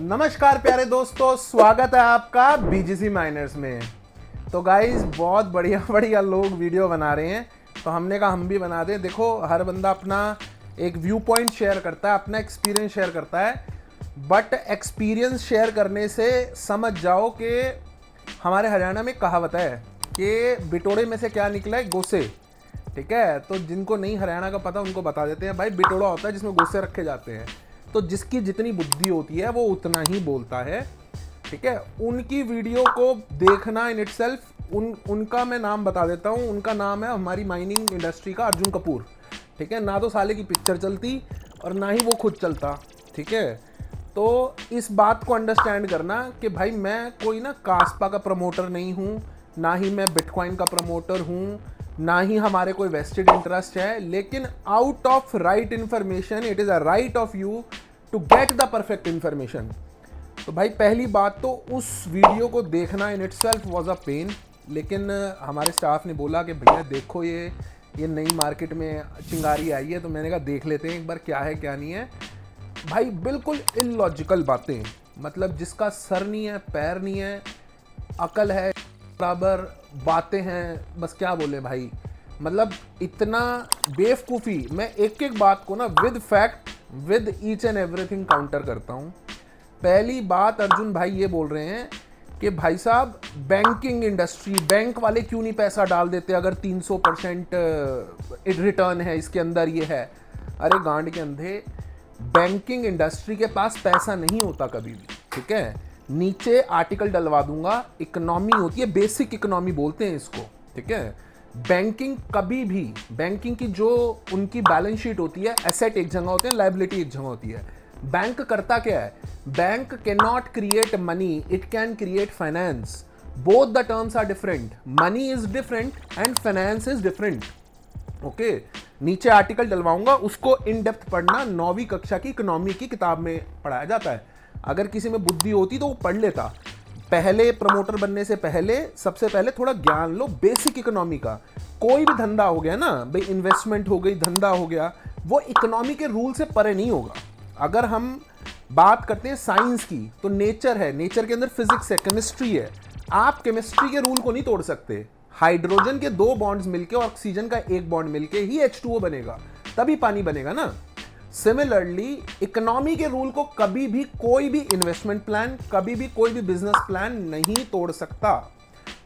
नमस्कार प्यारे दोस्तों, स्वागत है आपका बीजीसी माइनर्स में। तो गाइस बहुत बढ़िया बढ़िया लोग वीडियो बना रहे हैं, तो हमने कहा हम भी बना दें। देखो, हर बंदा अपना एक व्यू पॉइंट शेयर करता है, अपना एक्सपीरियंस शेयर करता है, बट एक्सपीरियंस शेयर करने से समझ जाओ कि हमारे हरियाणा में कहावत है कि बिटोड़े में से क्या निकला है, गोसे। ठीक है, तो जिनको नहीं हरियाणा का पता उनको बता देते हैं। भाई, बिटोड़ा होता है जिसमें गोसे रखे जाते हैं, तो जिसकी जितनी बुद्धि होती है वो उतना ही बोलता है। ठीक है, उनकी वीडियो को देखना इन इटसेल्फ, उनका मैं नाम बता देता हूँ। उनका नाम है हमारी माइनिंग इंडस्ट्री का अर्जुन कपूर। ठीक है, ना तो साले की पिक्चर चलती और ना ही वो खुद चलता। ठीक है, तो इस बात को अंडरस्टैंड करना कि भाई मैं कोई ना कास्पा का प्रमोटर नहीं हूँ, ना ही मैं बिटकॉइन का प्रमोटर हूँ, ना ही हमारे कोई वेस्टेड इंटरेस्ट है, लेकिन out of right information it is a right of you to get the perfect information. तो भाई पहली बात तो उस वीडियो को देखना in itself was a pain, लेकिन हमारे स्टाफ ने बोला कि भैया देखो ये नई मार्केट में चिंगारी आई है, तो मैंने कहा देख लेते हैं एक बार क्या है क्या नहीं है। भाई बिल्कुल इलॉजिकल बातें, मतलब जिसका सर नहीं है पैर नहीं है, अकल है बराबर बातें हैं, बस क्या बोले भाई। मतलब इतना बेवकूफ़ी, मैं एक एक बात को ना with fact with each and everything counter करता हूँ। पहली बात, अर्जुन भाई ये बोल रहे हैं कि भाई साहब बैंकिंग इंडस्ट्री, बैंक वाले क्यों नहीं पैसा डाल देते अगर 300% रिटर्न है इसके अंदर ये है। अरे गांड के अंधे, बैंकिंग इंडस्ट्री के पास पैसा नहीं होता कभी भी। ठीक है, नीचे आर्टिकल डलवा दूंगा, इकोनॉमी होती है, बेसिक इकोनॉमी बोलते हैं इसको। ठीक है, बैंकिंग कभी भी, बैंकिंग की जो उनकी बैलेंस शीट होती है, एसेट एक जगह होते हैं, लायबिलिटी एक जगह होती है। बैंक करता क्या है? Bank can not create money, it can create finance. Both the terms are different, money is different and finance is different. Okay, नीचे आर्टिकल डलवाऊंगा, उसको इन डेप्थ पढ़ना, 9वीं कक्षा की इकोनॉमी की किताब में पढ़ाया जाता है। अगर किसी में बुद्धि होती तो वो पढ़ लेता। पहले प्रमोटर बनने से पहले सबसे पहले थोड़ा ज्ञान लो बेसिक इकोनॉमी का। कोई भी धंधा हो गया ना भाई, इन्वेस्टमेंट हो गई, धंधा हो गया, वो इकोनॉमी के रूल से परे नहीं होगा। अगर हम बात करते हैं साइंस की, तो नेचर है, नेचर के अंदर फिजिक्स है, केमिस्ट्री है। आप केमिस्ट्री के रूल को नहीं तोड़ सकते। हाइड्रोजन के 2 बॉन्ड्स मिलके और ऑक्सीजन का 1 बॉन्ड मिलके ही H2O बनेगा, तभी पानी बनेगा ना। सिमिलरली इकोनॉमी के रूल को कभी भी कोई भी इन्वेस्टमेंट प्लान, कभी भी कोई भी बिजनेस प्लान नहीं तोड़ सकता।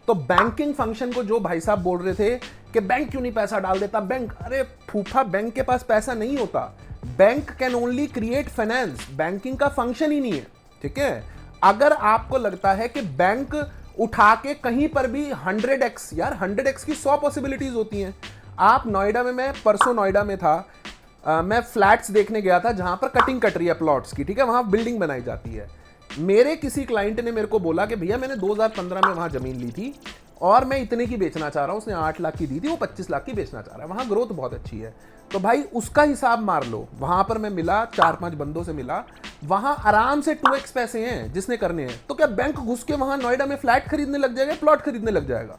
तो बैंकिंग फंक्शन को जो भाई साहब बोल रहे थे कि बैंक क्यों नहीं पैसा डाल देता बैंक, अरे फूफा, बैंक के पास पैसा नहीं होता। Bank can only create finance, banking का फंक्शन ही नहीं है। ठीक है, अगर आपको लगता है कि बैंक उठा के कहीं पर भी 100x, यार 100x की 100 पॉसिबिलिटीज होती हैं। आप नोएडा में, मैं परसों नोएडा में था, मैं फ्लैट्स देखने गया था जहां पर कटिंग कट रही है प्लॉट्स की। ठीक है, वहां बिल्डिंग बनाई जाती है। मेरे किसी क्लाइंट ने मेरे को बोला कि भैया मैंने 2015 में वहां जमीन ली थी और मैं इतने की बेचना चाह रहा हूं। उसने 8 लाख की दी थी, वो 25 लाख की बेचना चाह रहा है। वहां ग्रोथ बहुत अच्छी है, तो भाई उसका हिसाब मार लो। वहां पर मैं मिला, 4-5 बंदों से मिला, वहां आराम से 2x पैसे हैं जिसने करने हैं। तो क्या बैंक घुस के वहां नोएडा में फ्लैट खरीदने लग जाएगा, प्लॉट खरीदने लग जाएगा?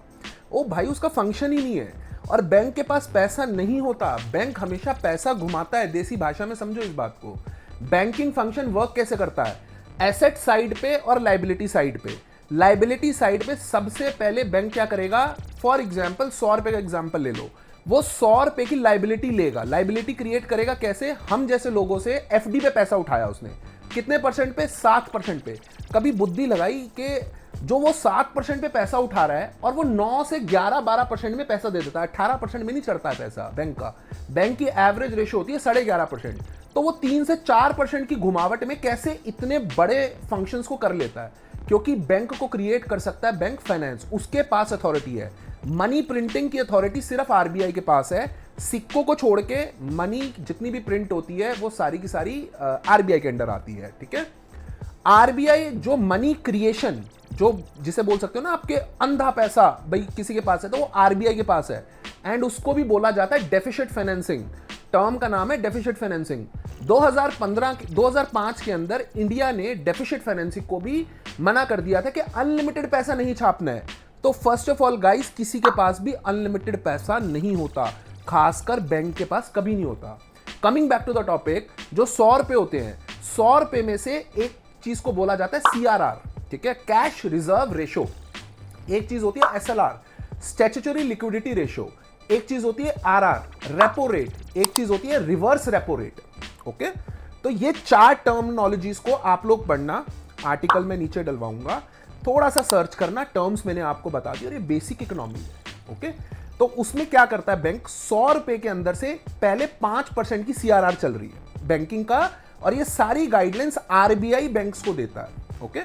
ओ भाई, उसका फंक्शन ही नहीं है। और बैंक के पास पैसा नहीं होता, बैंक हमेशा पैसा घुमाता है। देसी भाषा में समझो इस बात को। बैंकिंग फंक्शन वर्क कैसे करता है? एसेट साइड पे और लाइबिलिटी साइड पे। लाइबिलिटी साइड पे सबसे पहले बैंक क्या करेगा? फॉर एग्जांपल 100 रुपए का एग्जांपल ले लो, वो 100 रुपए की लाइबिलिटी लेगा। लाइबिलिटी क्रिएट करेगा कैसे? हम जैसे लोगों से एफडी पे पैसा उठाया उसने, कितने परसेंट पे? 7% पे। कभी बुद्धि लगाई कि जो वो 7% पे पैसा उठा रहा है और वो 9 से 11-12% में पैसा दे देता है, 18% में नहीं चढ़ता है पैसा बैंक का। बैंक की एवरेज रेशियो होती है 11.5%। तो वो 3 से 4% की घुमावट में कैसे इतने बड़े फंक्शंस को कर लेता है? क्योंकि बैंक को क्रिएट कर सकता है बैंक फाइनेंस, उसके पास अथॉरिटी है। मनी प्रिंटिंग की अथॉरिटी सिर्फ आरबीआई के पास है। सिक्कों को छोड़ के मनी जितनी भी प्रिंट होती है वो सारी की सारी आरबीआई के अंडर आती है। ठीक है, आरबीआई जो मनी क्रिएशन, जो जिसे बोल सकते हो ना आपके अंधा पैसा भाई किसी के पास है, तो वो आरबीआई के पास है। एंड उसको भी बोला जाता है डेफिसिट फाइनेंसिंग, टर्म का नाम है डेफिसिट फाइनेंसिंग। 2005 के अंदर इंडिया ने डेफिसिट फाइनेंसिंग को भी मना कर दिया था कि अनलिमिटेड पैसा नहीं छापना है। तो फर्स्ट ऑफ ऑल गाइस, किसी के पास भी अनलिमिटेड पैसा नहीं होता, खासकर बैंक के पास कभी नहीं होता। Coming back to the topic, जो 100 रुपए होते हैं, 100 रुपए में से एक चीज को बोला जाता है सीआरआर, ठीक है, कैश रिजर्व रेशो। एक चीज होती है एसएलआर, स्टैट्यूटरी लिक्विडिटी रेशो। एक चीज होती है आरआर, रेपो रेट। एक चीज होती है रिवर्स रेपो रेट। ओके, तो ये 4 टर्मिनोलॉजीज को आप लोग पढ़ना, आर्टिकल में नीचे डलवाऊंगा, थोड़ा सा सर्च करना, टर्म्स मैंने आपको बता दिया और ये बेसिक इकोनॉमी है। ओके, तो उसमें क्या करता है बैंक, 100 रुपए के अंदर से पहले 5% की सीआरआर चल रही है बैंकिंग का, और ये सारी गाइडलाइंस आरबीआई बैंक्स को देता है। ओके,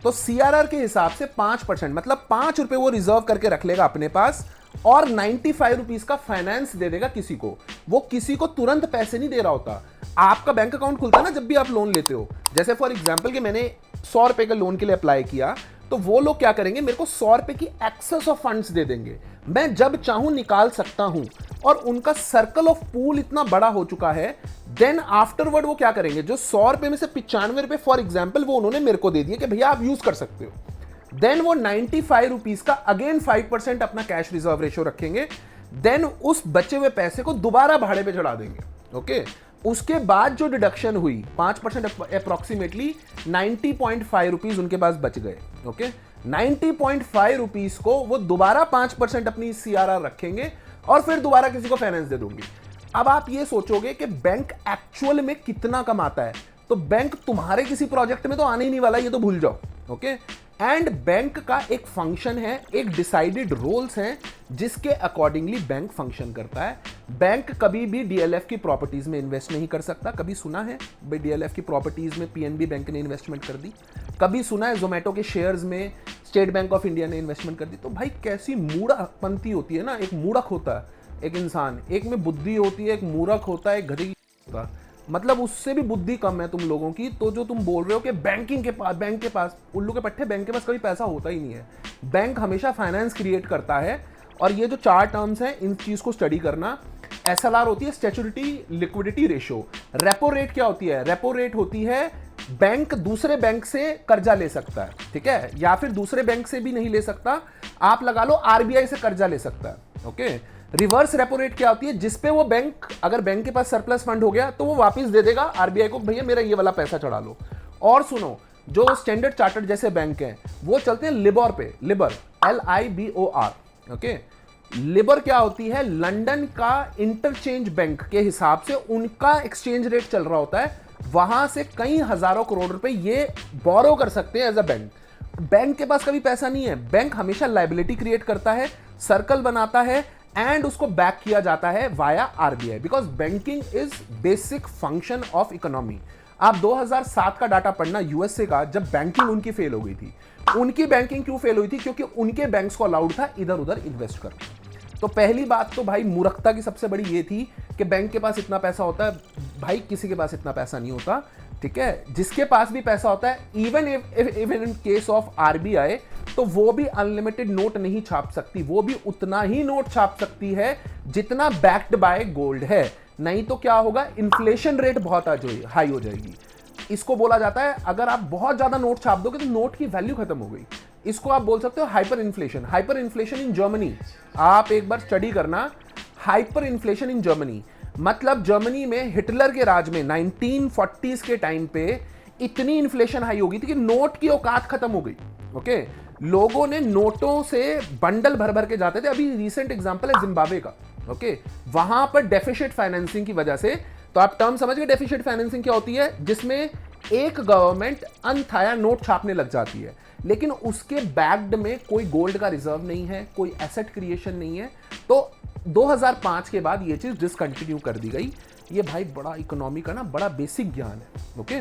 तो सीआरआर के हिसाब से 5%, मतलब 5 रुपए वो रिजर्व करके रख लेगा अपने पास, और 95 रुपीज का फाइनेंस दे देगा किसी को। वो किसी को तुरंत पैसे नहीं दे रहा होता। आपका बैंक अकाउंट खुलता है ना जब भी आप लोन लेते हो, जैसे फॉर एग्जांपल कि मैंने 100 रुपए के लोन के लिए अप्लाई किया, तो वो लोग क्या करेंगे, मेरे को 100 रुपए की एक्सेस ऑफ फंड्स दे देंगे, मैं जब चाहूं निकाल सकता हूं, और उनका सर्कल ऑफ पूल इतना बड़ा हो चुका है। देन आफ्टरवर्ड वो क्या करेंगे, जो 100 रुपए में से 95 रुपए फॉर एग्जाम्पल वो उन्होंने मेरे को दे दिए कि भैया आप यूज कर सकते हो। देन वो 95 रुपीज का अगेन 5% अपना कैश रिजर्व रेशो रखेंगे। देन उस बचे हुए पैसे को दोबारा भाड़े पे चढ़ा देंगे। ओके, उसके बाद जो डिडक्शन हुई 5% अप्रोक्सीमेटली 90.5 रुपीज उनके पास बच गए। ओके, 90.5 रुपीज को वो दोबारा 5% अपनी सीआरआर रखेंगे और फिर दोबारा किसी को फाइनेंस दे दूंगी। अब आप ये सोचोगे कि बैंक एक्चुअल में कितना कमाता है, तो बैंक तुम्हारे किसी प्रोजेक्ट में तो आने ही नहीं वाला, ये तो भूल जाओ। ओके, एंड बैंक का एक फंक्शन है, एक डिसाइडेड रोल्स हैं जिसके अकॉर्डिंगली बैंक फंक्शन करता है। बैंक कभी भी डीएलएफ की प्रॉपर्टीज में इन्वेस्ट नहीं कर सकता। कभी सुना है भाई डीएलएफ की प्रॉपर्टीज में पीएनबी बैंक ने इन्वेस्टमेंट कर दी? कभी सुना है जोमेटो के शेयर्स में स्टेट बैंक ऑफ इंडिया ने इन्वेस्टमेंट कर दी? तो भाई कैसी मूढ़पंथी होती है ना, एक मूर्ख होता है एक इंसान, एक में बुद्धि होती है, एक मूर्ख होता है, एक गधी होता है, मतलब उससे भी बुद्धि कम है तुम लोगों की। तो जो तुम बोल रहे हो कि बैंक के पास उल्लू के पट्टे, बैंक के पास कभी पैसा होता ही नहीं है। बैंक हमेशा फाइनेंस क्रिएट करता है। और ये जो 4 टर्म्स हैं इन चीज को स्टडी करना। एसएलआर होती है statutory liquidity ratio. Repo rate क्या होती है? रेपो रेट होती है बैंक दूसरे बैंक से कर्जा ले सकता है, ठीक है, या फिर दूसरे बैंक से भी नहीं ले सकता, आप लगा लो आरबीआई से कर्जा ले सकता है। ओके, रिवर्स रेपो रेट क्या होती है? जिसपे वो बैंक, अगर बैंक के पास सरप्लस फंड हो गया तो वो वापस दे देगा आरबीआई को, भैया मेरा ये वाला पैसा चढ़ा लो। और सुनो, जो स्टैंडर्ड चार्टर्ड जैसे बैंक हैं वो चलते हैं लिबोर पे, लिबर LIBOR। ओके, लिबर क्या होती है? लंदन का इंटरचेंज बैंक के हिसाब से उनका एक्सचेंज रेट चल रहा होता है, वहां से कई हजारों करोड़ रुपए ये बोरो कर सकते हैं एज अ बैंक। बैंक के पास कभी पैसा नहीं है, बैंक हमेशा लायबिलिटी क्रिएट करता है, सर्कल बनाता है, एंड उसको बैक किया जाता है via RBI, because banking is basic function of economy. आप 2007 का डाटा पढ़ना यूएसए का, जब बैंकिंग उनकी फेल हो गई थी। उनकी बैंकिंग क्यों फेल हुई थी? क्योंकि उनके बैंक्स को अलाउड था इधर उधर इन्वेस्ट करना। तो पहली बात तो भाई मूर्खता की सबसे बड़ी ये थी कि बैंक के पास इतना पैसा होता है, भाई किसी के पास इतना पैसा नहीं होता, ठीक है। जिसके पास भी पैसा होता है, even in case of RBI, तो वो भी अनलिमिटेड नोट नहीं छाप सकती, वो भी उतना ही नोट छाप सकती है जितना बैक्ड बाय गोल्ड है। नहीं तो क्या होगा, इन्फ्लेशन रेट बहुत हाई हो जाएगी। इसको बोला जाता है, अगर आप बहुत ज्यादा नोट छाप दोगे तो नोट की वैल्यू खत्म हो गई। इसको आप बोल सकते हो hyper inflation. Hyper inflation in Germany, आप एक बार स्टडी करना, हाइपर इन्फ्लेशन इन जर्मनी, मतलब जर्मनी में हिटलर के राज में 1940s के टाइम पे इतनी इन्फ्लेशन हाई हो गई थी कि नोट की औकात खत्म हो गई। ओके, लोगों ने नोटों से बंडल भर भर के जाते थे। अभी रिसेंट एग्जांपल है जिम्बाब्वे का। ओके, वहां पर डेफिसिट फाइनेंसिंग की वजह से, तो आप टर्म समझ गए डेफिसिट फाइनेंसिंग क्या होती है? जिसमें एक गवर्नमेंट अनथाया नोट छापने लग जाती है, लेकिन उसके बैक्ड में कोई गोल्ड का रिजर्व नहीं है, कोई एसेट क्रिएशन नहीं है। तो 2005 के बाद ये चीज डिसकंटिन्यू कर दी गई। ये भाई बड़ा इकोनॉमी का ना बड़ा बेसिक ज्ञान है। ओके,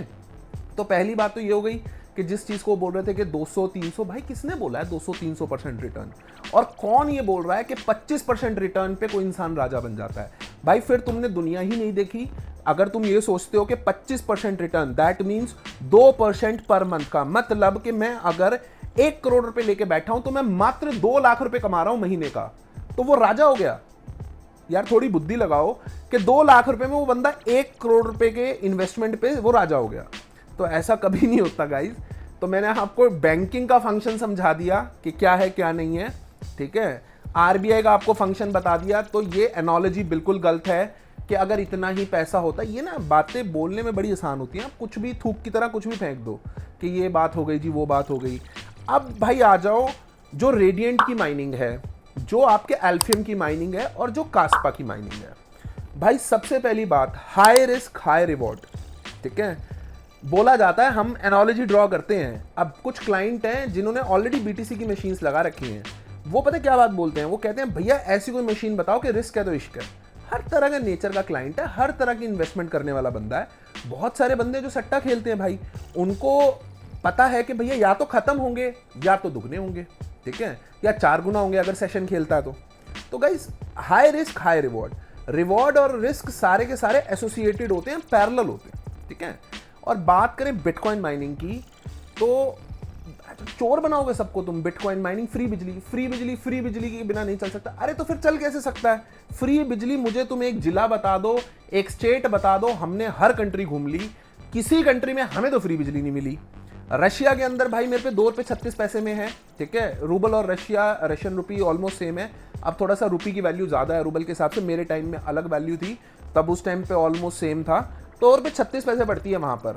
तो पहली बात तो ये हो गई कि जिस चीज को बोल रहे थे कि 200-300, भाई किसने बोला है 200-300% रिटर्न? और कौन ये बोल रहा है कि 25% रिटर्न पे कोई इंसान राजा बन जाता है? भाई फिर तुमने दुनिया ही नहीं देखी। अगर तुम ये सोचते हो कि 25% return that means 2% per month का, मतलब कि मैं अगर 1 करोड़ रुपए लेके बैठा हूं तो मैं मात्र 2 लाख रुपए कमा रहा हूं महीने का, तो वो राजा हो गया। यार थोड़ी बुद्धि लगाओ कि 2 लाख रुपए में वो बंदा 1 करोड़ रुपए के इन्वेस्टमेंट पे वो राजा हो गया। तो ऐसा कभी नहीं होता गाइज। तो मैंने आपको बैंकिंग का फंक्शन समझा दिया कि क्या है क्या नहीं है, ठीक है। आरबीआई का आपको फंक्शन बता दिया। तो ये एनोलॉजी बिल्कुल गलत है। कि अगर इतना ही पैसा होता, ये ना बातें बोलने में बड़ी आसान होती हैं, आप कुछ भी थूक की तरह कुछ भी फेंक दो कि ये बात हो गई जी, वो बात हो गई। अब भाई आ जाओ, जो रेडिएंट की माइनिंग है, जो आपके एल्फियम की माइनिंग है और जो कास्पा की माइनिंग है, भाई सबसे पहली बात, हाई रिस्क हाई रिवॉर्ड। ठीक है, बोला जाता है, हम एनालॉजी ड्रॉ करते हैं। अब कुछ क्लाइंट हैं जिन्होंने ऑलरेडी बीटीसी की मशीन्स लगा रखी हैं, वो पता क्या बात बोलते हैं, वो कहते हैं भैया ऐसी कोई मशीन बताओ कि रिस्क है तो इश्क है। हर तरह का नेचर का क्लाइंट है, हर तरह की इन्वेस्टमेंट करने वाला बंदा है। बहुत सारे बंदे जो सट्टा खेलते हैं भाई, उनको पता है कि भैया या तो खत्म होंगे या तो दुगने होंगे, ठीक है, या 4 गुना होंगे अगर सेशन खेलता है तो guys high risk high reward, reward और रिस्क सारे के सारे एसोसिएटेड होते हैं, पैरेलल होते हैं। ठीक है, और बात करें बिटकॉइन माइनिंग की, तो चोर बनाओगे सबको तुम। बिटकॉइन माइनिंग, फ्री बिजली, फ्री बिजली, फ्री बिजली के बिना नहीं चल सकता। अरे तो फिर चल कैसे सकता है फ्री बिजली? मुझे तुम एक जिला बता दो, एक स्टेट बता दो, हमने हर कंट्री घूम ली, किसी कंट्री में हमें तो फ्री बिजली नहीं मिली। रशिया के अंदर भाई मेरे पे 2 रुपये 36 पैसे में है, ठीक है, रूबल और रशियन रुपी ऑलमोस्ट सेम है। अब थोड़ा सा रुपी की वैल्यू ज़्यादा है रूबल के हिसाब से, मेरे टाइम में अलग वैल्यू थी, तब उस टाइम पे ऑलमोस्ट सेम था। तो रुपये 36 पैसे पड़ती है वहाँ पर।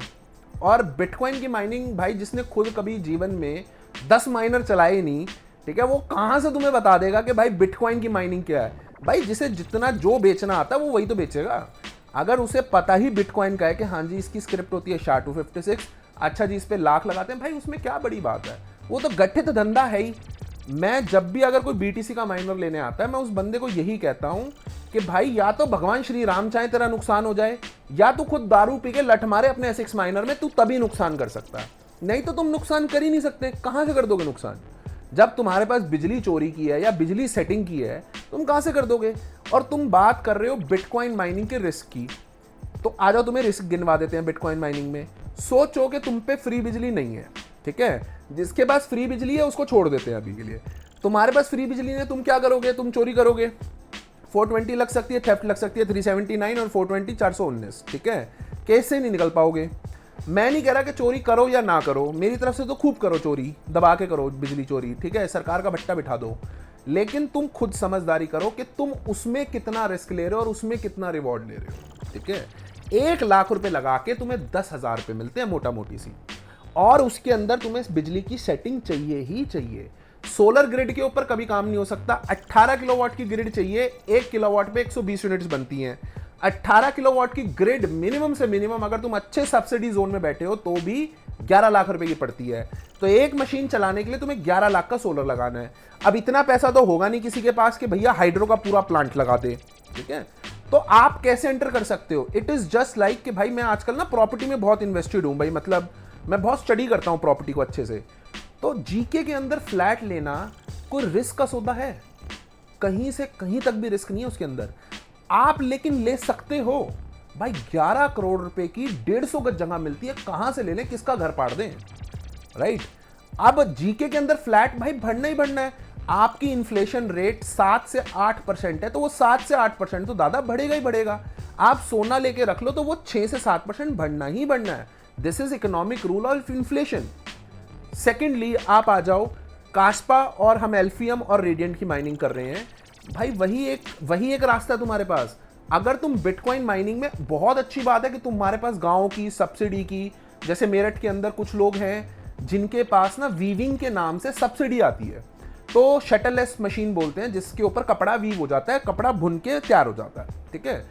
और बिटकॉइन की माइनिंग भाई जिसने खुद कभी जीवन में 10 माइनर चलाए नहीं, ठीक है, वो कहाँ से तुम्हें बता देगा कि भाई बिटकॉइन की माइनिंग क्या है? भाई जिसे जितना जो बेचना आता है वो वही तो बेचेगा। अगर उसे पता ही बिटकॉइन का है कि हाँ जी इसकी स्क्रिप्ट होती है SHA-256, अच्छा जी इस पे लाख लगाते हैं, भाई उसमें क्या बड़ी बात है? वो तो गठित धंधा है ही। मैं जब भी अगर कोई बीटीसी का माइनर लेने आता है, मैं उस बंदे को यही कहता हूं कि भाई या तो भगवान श्री राम चाहे तेरा नुकसान हो जाए, या तो खुद दारू पी के लठ मारे अपने SX माइनर में, तू तभी नुकसान कर सकता है, नहीं तो तुम नुकसान कर ही नहीं सकते। कहां से कर दोगे नुकसान? जब तुम्हारे पास बिजली चोरी की है या बिजली सेटिंग की है, तुम कहां से कर दोगे? और तुम बात कर रहे हो बिटकॉइन माइनिंग के रिस्क की, तो आ जाओ तुम्हें रिस्क गिनवा देते हैं बिटकॉइन माइनिंग में। सोचो कि तुम पे फ्री बिजली नहीं है, ठीक है, जिसके पास फ्री बिजली है उसको छोड़ देते हैं अभी के लिए। तुम्हारे पास फ्री बिजली नहीं है, तुम क्या करोगे? तुम चोरी करोगे, 420 लग सकती है, थेफ्ट लग सकती है 379 और 420 419, ठीक है, केस से नहीं निकल पाओगे। मैं नहीं कह रहा कि चोरी करो या ना करो, मेरी तरफ से तो खूब करो, चोरी दबा के करो बिजली चोरी, ठीक है, सरकार का भट्टा बिठा दो, लेकिन तुम खुद समझदारी करो कि तुम उसमें कितना रिस्क ले रहे हो और उसमें कितना रिवॉर्ड ले रहे हो। ठीक है, 1 लाख रुपए लगा के तुम्हें 10,000 रुपए मिलते हैं मोटा मोटी सी, और उसके अंदर तुम्हें बिजली की सेटिंग चाहिए ही चाहिए। सोलर ग्रिड के ऊपर कभी काम नहीं हो सकता। 18 किलोवाट की ग्रिड चाहिए, 1 किलोवाट पे 120 यूनिट्स बनती हैं। 18 किलोवाट की ग्रिड मिनिमम से मिनिमम अगर तुम अच्छे सब्सिडी जोन में बैठे हो तो भी 11 लाख रुपए की पड़ती है। तो एक मशीन चलाने के लिए तुम्हें 11 लाख का सोलर लगाना है। अब इतना पैसा तो होगा नहीं किसी के पास कि भैया हाइड्रो का पूरा प्लांट लगा दे, ठीक है, तो आप कैसे एंटर कर सकते हो? इट इज जस्ट लाइक कि भाई मैं आजकल ना प्रॉपर्टी में बहुत इन्वेस्टेड हूं भाई, मतलब मैं बहुत स्टडी करता हूं प्रॉपर्टी को अच्छे से। तो जीके के अंदर फ्लैट लेना कोई रिस्क का सौदा है? कहीं से कहीं तक भी रिस्क नहीं है उसके अंदर, आप लेकिन ले सकते हो भाई। 11 करोड़ रुपए की 150 गज जगह मिलती है, कहां से ले लें, किसका घर पाड़ दें, राइट? अब जीके के अंदर फ्लैट भाई बढ़ना ही बढ़ना है। आपकी इन्फ्लेशन रेट 7 से 8% है, तो वो 7 से 8% तो दादा बढ़ेगा ही बढ़ेगा। आप सोना लेके रख लो तो वो 6 से 7% बढ़ना ही बढ़ना है। This is economic rule of inflation. Secondly आप आ जाओ कास्पा, और हम एल्फियम और रेडिएंट की माइनिंग कर रहे हैं भाई, वही एक रास्ता है तुम्हारे पास। अगर तुम बिटकॉइन माइनिंग में, बहुत अच्छी बात है कि तुम्हारे पास गांव की सब्सिडी की, जैसे मेरठ के अंदर कुछ लोग हैं जिनके पास ना वीविंग के नाम से सब्सिडी आती है, तो शटललेस मशीन बोलते हैं, जिसके ऊपर कपड़ा वीव हो जाता है, कपड़ा भुन के तैयार हो जाता है, ठीक है,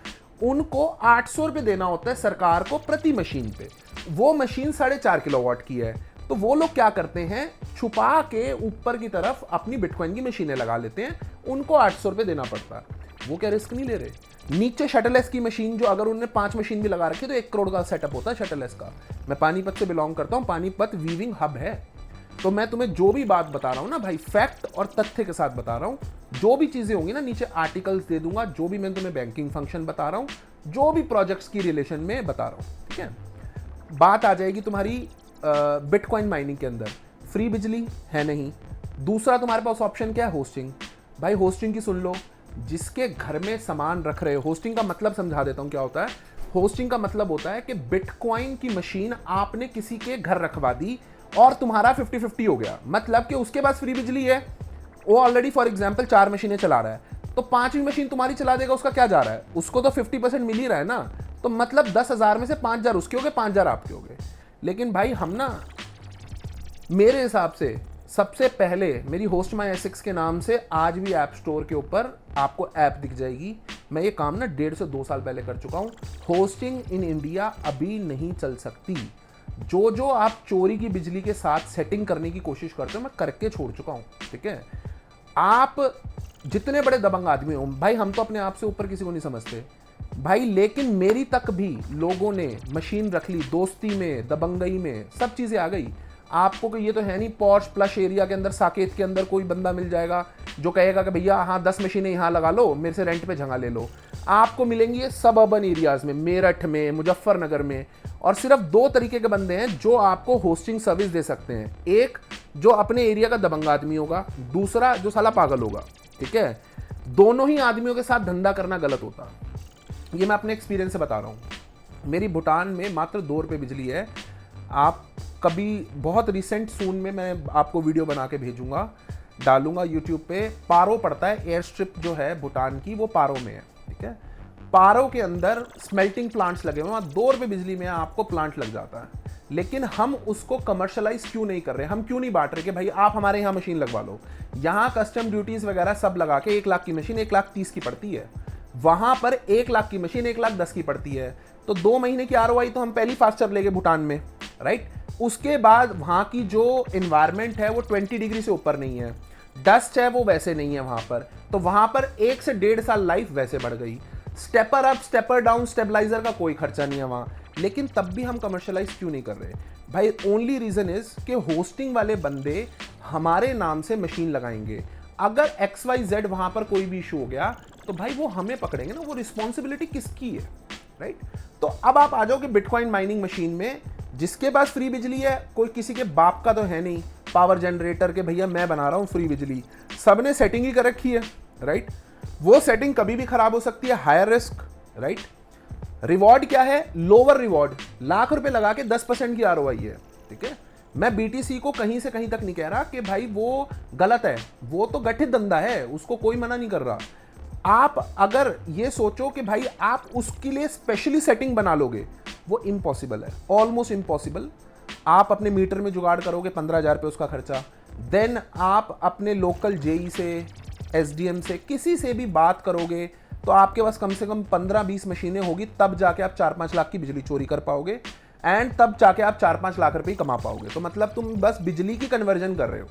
उनको 800 रुपये देना होता है सरकार को प्रति मशीन पे। वो मशीन 4.5 किलोवाट की है, तो वो लोग क्या करते हैं, छुपा के ऊपर की तरफ अपनी बिटकॉइन की मशीनें लगा लेते हैं, उनको 800 रुपये देना पड़ता है। वो क्या रिस्क नहीं ले रहे? नीचे शटललेस की मशीन, जो अगर उन्होंने 5 मशीन भी लगा रखी तो 1 करोड़ का सेटअप होता है शटललेस का। मैं पानीपत से बिलोंग करता हूँ, पानीपत वीविंग हब है। तो मैं तुम्हें जो भी बात बता रहा हूँ ना भाई, फैक्ट और तथ्य के साथ बता रहा हूँ। जो भी चीजें होंगी ना, नीचे आर्टिकल्स दे दूंगा, जो भी मैं तुम्हें बैंकिंग फंक्शन बता रहा हूँ, जो भी प्रोजेक्ट्स की रिलेशन में बता रहा हूँ, ठीक है। बात आ जाएगी तुम्हारी बिटकॉइन माइनिंग के अंदर, फ्री बिजली है नहीं। दूसरा तुम्हारे पास ऑप्शन क्या है, होस्टिंग। भाई होस्टिंग की सुन लो, जिसके घर में सामान रख रहे हो, होस्टिंग का मतलब समझा देता हूं क्या होता है। होस्टिंग का मतलब होता है कि बिटकॉइन की मशीन आपने किसी के घर रखवा दी और तुम्हारा 50-50 हो गया, मतलब कि उसके पास फ्री बिजली है, वो ऑलरेडी फॉर एग्जांपल 4 मशीनें चला रहा है, तो 5वीं मशीन तुम्हारी चला देगा, उसका क्या जा रहा है, उसको तो 50% मिल ही रहा है ना। तो मतलब 10,000 में से 5,000 उसके हो गए, 5,000 आपके हो गए। लेकिन भाई हम ना, मेरे हिसाब से सबसे पहले मेरी होस्ट माई एसिक्स के नाम से आज भी ऐप स्टोर के ऊपर आपको ऐप दिख जाएगी। मैं ये काम ना 1.5 से 2 साल पहले कर चुका हूँ। होस्टिंग इन इंडिया अभी नहीं चल सकती। जो आप चोरी की बिजली के साथ सेटिंग करने की कोशिश करते हो, मैं करके छोड़ चुका हूँ। ठीक है, आप जितने बड़े दबंग आदमी हो भाई, हम तो अपने आप से ऊपर किसी को नहीं समझते भाई, लेकिन मेरी तक भी लोगों ने मशीन रख ली, दोस्ती में, दबंगई में, सब चीज़ें आ गई। आपको कोई ये तो है नहीं पॉश प्लस एरिया के अंदर, साकेत के अंदर कोई बंदा मिल जाएगा जो कहेगा कि भैया हाँ 10 मशीनें यहाँ लगा लो, मेरे से रेंट पे जगह ले लो। आपको मिलेंगी ये सब अर्बन एरियाज़ में, मेरठ में, मुजफ्फरनगर में। और सिर्फ 2 तरीके के बंदे हैं जो आपको होस्टिंग सर्विस दे सकते हैं। एक जो अपने एरिया का दबंग आदमी होगा, दूसरा जो साला पागल होगा। ठीक है, दोनों ही आदमियों के साथ धंधा करना गलत होता। ये मैं अपने एक्सपीरियंस से बता रहा हूँ। मेरी भूटान में मात्र 2 रुपये बिजली है। आप कभी बहुत रिसेंट सून में मैं आपको वीडियो बना के भेजूंगा, डालूंगा यूट्यूब पे। पारो पड़ता है, एयर स्ट्रिप जो है भूटान की वो पारो में है। ठीक है, पारो के अंदर स्मेल्टिंग प्लांट्स लगे हुए हैं, 2 रुपये बिजली में आपको प्लांट लग जाता है। लेकिन हम उसको कमर्शलाइज क्यों नहीं कर रहे, हम क्यों नहीं बांट रहे कि भाई आप हमारे यहाँ मशीन लगवा लो। यहाँ कस्टम ड्यूटीज वगैरह सब लगा के 1 लाख की मशीन 1,30,000 की पड़ती है, वहां पर 1 लाख की मशीन 1,10,000 की पड़ती है। तो 2 महीने की आरओआई तो हम पहली फास्टर लेंगे भूटान में, राइट। उसके बाद वहां की जो एनवायरनमेंट है वो 20 डिग्री से ऊपर नहीं है, डस्ट है वो वैसे नहीं है वहां पर। तो वहां पर 1 से 1.5 साल लाइफ वैसे बढ़ गई। Stepper up, stepper down, stabiliser का कोई खर्चा नहीं है वहां। लेकिन तब भी हम कमर्शलाइज क्यों नहीं कर रहे भाई? ओनली रीजन इज कि होस्टिंग वाले बंदे हमारे नाम से मशीन लगाएंगे। अगर XYZ वहां पर कोई भी इशू हो गया तो भाई वो हमें पकड़ेंगे ना, वो रिस्पॉन्सिबिलिटी किसकी है, राइट। तो अब आप आ जाओ कि बिटकॉइन माइनिंग मशीन में जिसके पास फ्री बिजली है, कोई किसी के बाप का तो है नहीं पावर जनरेटर के भैया मैं बना रहा हूं फ्री बिजली, सबने सेटिंग ही कर रखी है, राइट। वो सेटिंग कभी भी खराब हो सकती है, हायर रिस्क, राइट। रिवॉर्ड क्या है? Lower reward. लाख रुपए लगा के 10% की आरओआई है। ठीक है, मैं बीटीसी को कहीं से कहीं तक नहीं कह रहा कि भाई वो गलत है, वो तो गठित धंधा है, उसको कोई मना नहीं कर रहा। आप अगर ये सोचो कि भाई आप उसके लिए स्पेशली सेटिंग बना लोगे, वो इम्पॉसिबल है, ऑलमोस्ट इम्पॉसिबल। आप अपने मीटर में जुगाड़ करोगे 15,000 रुपये उसका खर्चा, देन आप अपने लोकल जेई से, एसडीएम से, किसी से भी बात करोगे तो आपके पास कम से कम 15-20 मशीनें होगी, तब जाके आप 4-5 लाख की बिजली चोरी कर पाओगे एंड तब जाके आप 4-5 लाख रुपए कमा पाओगे। तो मतलब तुम बस बिजली की कन्वर्जन कर रहे हो।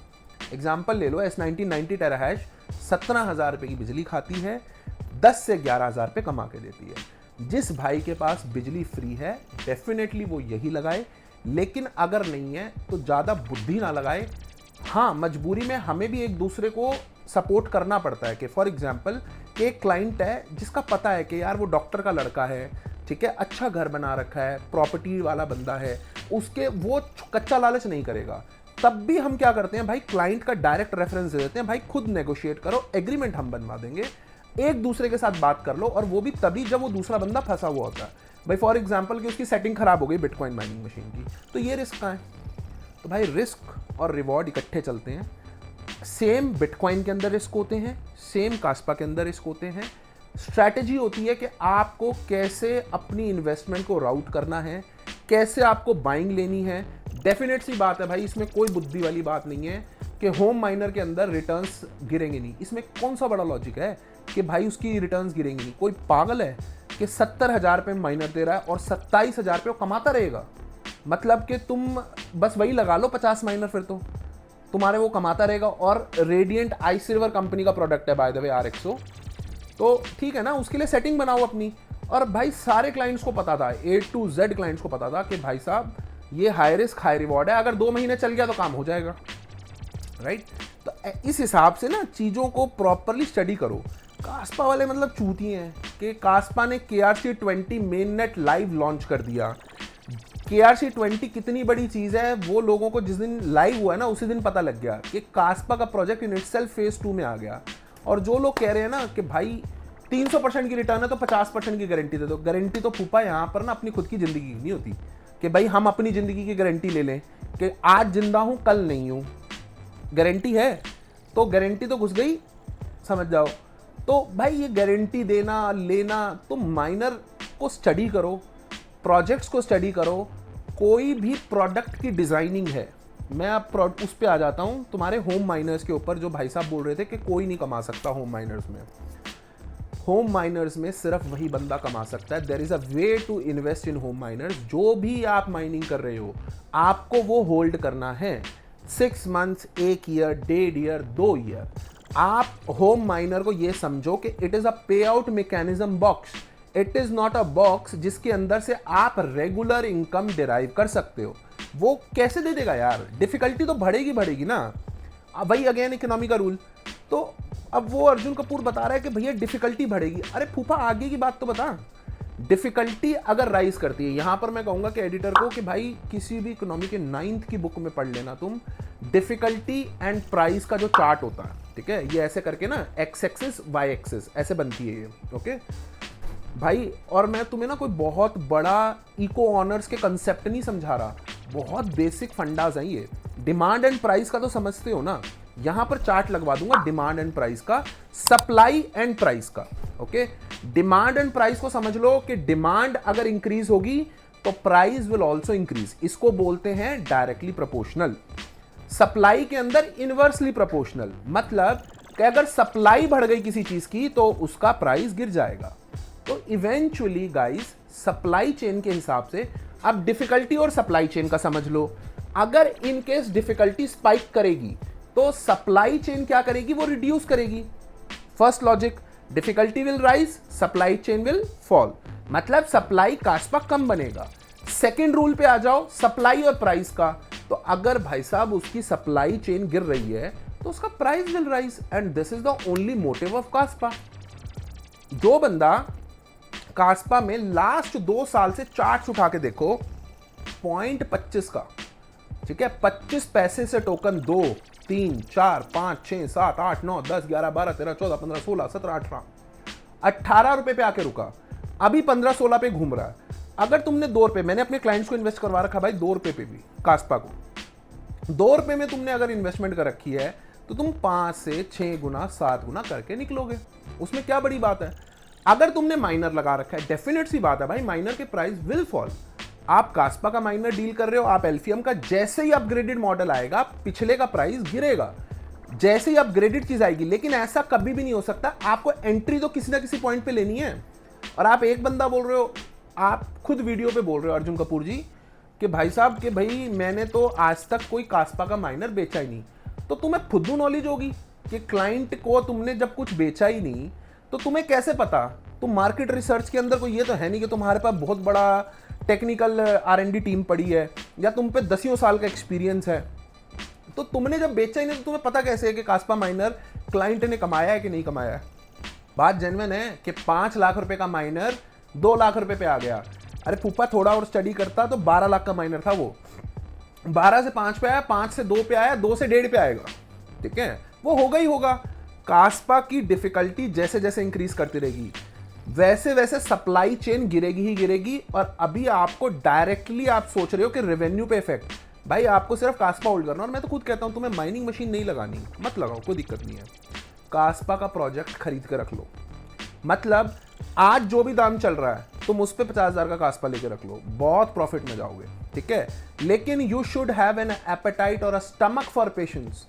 एग्जाम्पल ले लो, S1990 टेराहैश 17,000 रुपये की बिजली खाती है, 10 से 11,000 रुपये कमा के देती है। जिस भाई के पास बिजली फ्री है डेफिनेटली वो यही लगाए, लेकिन अगर नहीं है तो ज़्यादा बुद्धि ना लगाए। हाँ, मजबूरी में हमें भी एक दूसरे को सपोर्ट करना पड़ता है कि फॉर एग्जाम्पल कि एक क्लाइंट है जिसका पता है कि यार वो डॉक्टर का लड़का है, ठीक है, अच्छा घर बना रखा है, प्रॉपर्टी वाला बंदा है, उसके वो कच्चा लालच नहीं करेगा। तब भी हम क्या करते हैं भाई, क्लाइंट का डायरेक्ट रेफरेंस दे देते हैं, भाई खुद नेगोशिएट करो, एग्रीमेंट हम बनवा देंगे, एक दूसरे के साथ बात कर लो। और वो भी तभी जब वो दूसरा बंदा फंसा हुआ होता है। भाई फॉर एग्जाम्पल कि उसकी सेटिंग खराब हो गई बिटकॉइन माइनिंग मशीन की, तो ये रिस्क कहाँ है? तो भाई रिस्क और रिवॉर्ड इकट्ठे चलते हैं। सेम बिटकॉइन के अंदर रिस्क होते हैं, सेम कास्पा के अंदर रिस्क होते हैं। स्ट्रैटेजी होती है कि आपको कैसे अपनी इन्वेस्टमेंट को राउट करना है, कैसे आपको बाइंग लेनी है। डेफिनेट सी बात है भाई, इसमें कोई बुद्धि वाली बात नहीं है कि होम माइनर के अंदर रिटर्न्स गिरेंगे नहीं। इसमें कौन सा बड़ा लॉजिक है कि भाई उसकी रिटर्न्स गिरेंगी नहीं? कोई पागल है कि 70,000 रुपये माइनर दे रहा है और 27,000 रुपये कमाता रहेगा? मतलब कि तुम बस वही लगा लो 50 माइनर, फिर तो तुम्हारे वो कमाता रहेगा। और रेडियंट आई सिल्वर कंपनी का प्रोडक्ट है बाय द वे RXO, तो ठीक है ना, उसके लिए सेटिंग बनाओ अपनी। और भाई सारे क्लाइंट्स को पता था, A to Z क्लाइंट्स को पता था कि भाई साहब ये हाई रिस्क हाई रिवॉर्ड है, अगर 2 महीने चल गया तो काम हो जाएगा, राइट। तो इस हिसाब से ना चीज़ों को प्रॉपरली स्टडी करो। कास्पा वाले मतलब चूती हैं कि कास्पा ने KRC20 main net live launch कर दिया। KRC20 कितनी बड़ी चीज़ है वो लोगों को जिस दिन लाइव हुआ है ना उसी दिन पता लग गया कि कास्पा का प्रोजेक्ट इन इटसेल्फ फेज 2 में आ गया। और जो लोग कह रहे हैं ना कि भाई 300% की रिटर्न है तो 50% की गारंटी दे दो, गारंटी तो फूफा यहाँ पर ना अपनी खुद की ज़िंदगी की नहीं होती कि भाई हम अपनी ज़िंदगी की गारंटी ले लें कि आज जिंदा हूँ कल नहीं हूँ। गारंटी है तो गारंटी तो घुस गई, समझ जाओ। तो भाई ये गारंटी देना लेना, तुम माइनर को स्टडी करो, प्रोजेक्ट्स को स्टडी करो, कोई भी प्रोडक्ट की डिजाइनिंग है। मैं अब उस पे आ जाता हूँ तुम्हारे होम माइनर्स के ऊपर, जो भाई साहब बोल रहे थे कि कोई नहीं कमा सकता होम माइनर्स में। होम माइनर्स में सिर्फ वही बंदा कमा सकता है। There is a way to invest in home miners. जो भी आप माइनिंग कर रहे हो आपको वो होल्ड करना है 6 मंथ्स, 1 ईयर, 1.5 ईयर, 2 ईयर। आप होम माइनर को ये समझो कि इट इज अ पे out mechanism box. It is not a box जिसके अंदर से आप रेगुलर इनकम डिराइव कर सकते हो। वो कैसे दे देगा यार? डिफिकल्टी तो बढ़ेगी ना। वही अगेन इकोनॉमी का रूल। तो अब वो अर्जुन कपूर बता रहा है कि भैया डिफिकल्टी बढ़ेगी। अरे फूफा आगे की बात तो बता। डिफिकल्टी अगर राइज करती है, यहां पर मैं कहूंगा कि एडिटर को कि भाई किसी भी इकोनॉमी के 9th की बुक में पढ़ लेना तुम, डिफिकल्टी एंड प्राइस का जो चार्ट होता है, ठीक है, ये ऐसे करके ना एक्स एक्सिस वाई एक्सिस ऐसे बनती है ये, ओके भाई। और मैं तुम्हें ना कोई बहुत बड़ा इको ऑनर्स के कंसेप्ट नहीं समझा रहा, बहुत बेसिक फंडाज हैं ये। डिमांड एंड प्राइस का तो समझते हो ना, यहां पर चार्ट लगवा दूंगा डिमांड एंड प्राइस का, सप्लाई एंड प्राइस का, ओके। डिमांड एंड प्राइस को समझ लो कि डिमांड अगर इंक्रीज होगी तो प्राइस विल ऑल्सो इंक्रीज। इसको बोलते हैं डायरेक्टली प्रोपोर्शनल। सप्लाई के अंदर इनवर्सली प्रोपोर्शनल, मतलब कि अगर सप्लाई बढ़ गई किसी चीज की तो उसका प्राइस गिर जाएगा। तो इवेंचुअली गाइस सप्लाई चेन के हिसाब से अब डिफिकल्टी और सप्लाई चेन का समझ लो। अगर इन केस डिफिकल्टी स्पाइक करेगी तो सप्लाई चेन क्या करेगी? वो रिड्यूस करेगी। First logic, difficulty will rise, supply chain will fall, मतलब सप्लाई कास्पा कम बनेगा। सेकेंड रूल पे आ जाओ, सप्लाई और प्राइस का। तो अगर भाई साहब उसकी सप्लाई चेन गिर रही है तो उसका price will rise, and this is the only motive of Kaspa. जो बंदा कास्पा में लास्ट 2 साल से चार्ट उठा के देखो, 0.25 का, ठीक है, 25 पैसे से टोकन 2, 3, 4, 5, 6, 7, 8, 9, 10, 11, 12, 13, 14, 15, 16, 17, 18 रुपए पे आके रुका, अभी 15, 16 पे घूम रहा है। अगर तुमने 2 रुपए, मैंने अपने क्लाइंट्स को इन्वेस्ट करवा रखा भाई 2 रुपए पे भी, कास्पा को 2 रुपए में तुमने अगर इन्वेस्टमेंट कर रखी है तो तुम 5 से 6 गुना 7 गुना करके निकलोगे। उसमें क्या बड़ी बात है? अगर तुमने माइनर लगा रखा है, डेफिनेट सी बात है भाई, माइनर के प्राइस विल फॉल। आप कास्पा का माइनर डील कर रहे हो, आप एल्फियम का, जैसे ही अपग्रेडेड मॉडल आएगा पिछले का प्राइस गिरेगा, जैसे ही अपग्रेडेड चीज आएगी। लेकिन ऐसा कभी भी नहीं हो सकता। आपको एंट्री तो किसी ना किसी पॉइंट पे लेनी है। और आप एक बंदा बोल रहे हो, आप खुद वीडियो पे बोल रहे हो अर्जुन कपूर जी कि भाई साहब कि भाई मैंने तो आज तक कोई कास्पा का माइनर बेचा ही नहीं। तो तुम्हें फुद्दू नॉलेज होगी कि क्लाइंट को तुमने जब कुछ बेचा ही नहीं तो तुम्हें कैसे पता? तुम मार्केट रिसर्च के अंदर कोई ये तो है नहीं कि तुम्हारे पास बहुत बड़ा टेक्निकल R&D टीम पड़ी है या तुम पे 10 साल का एक्सपीरियंस है। तो तुमने जब बेचा ही नहीं तो तुम्हें पता कैसे है कि कास्पा माइनर क्लाइंट ने कमाया है कि नहीं कमाया है? बात जेन्युइन है कि 5 लाख रुपए का माइनर 2 लाख रुपए पे आ गया। अरे फूफा थोड़ा और स्टडी करता तो 12 लाख का माइनर था, वो 12 से 5 पे आया, 5 से 2 पे आया, 2 से 1.5 पे आएगा, ठीक है, वो होगा ही होगा। कास्पा की डिफिकल्टी जैसे जैसे इंक्रीज करती रहेगी वैसे वैसे सप्लाई चेन गिरेगी ही गिरेगी। और अभी आपको डायरेक्टली आप सोच रहे हो कि रेवेन्यू पे इफेक्ट, भाई आपको सिर्फ कास्पा होल्ड करना। और मैं तो खुद कहता हूं तुम्हें माइनिंग मशीन नहीं लगानी, मत लगाओ, कोई दिक्कत नहीं है। कास्पा का प्रोजेक्ट खरीद के रख लो, मतलब आज जो भी दाम चल रहा है तुम उस पर 50,000 का कास्पा लेके रख लो, बहुत प्रॉफिट में जाओगे, ठीक है। लेकिन you should have an appetite और अ स्टमक फॉर पेशेंस।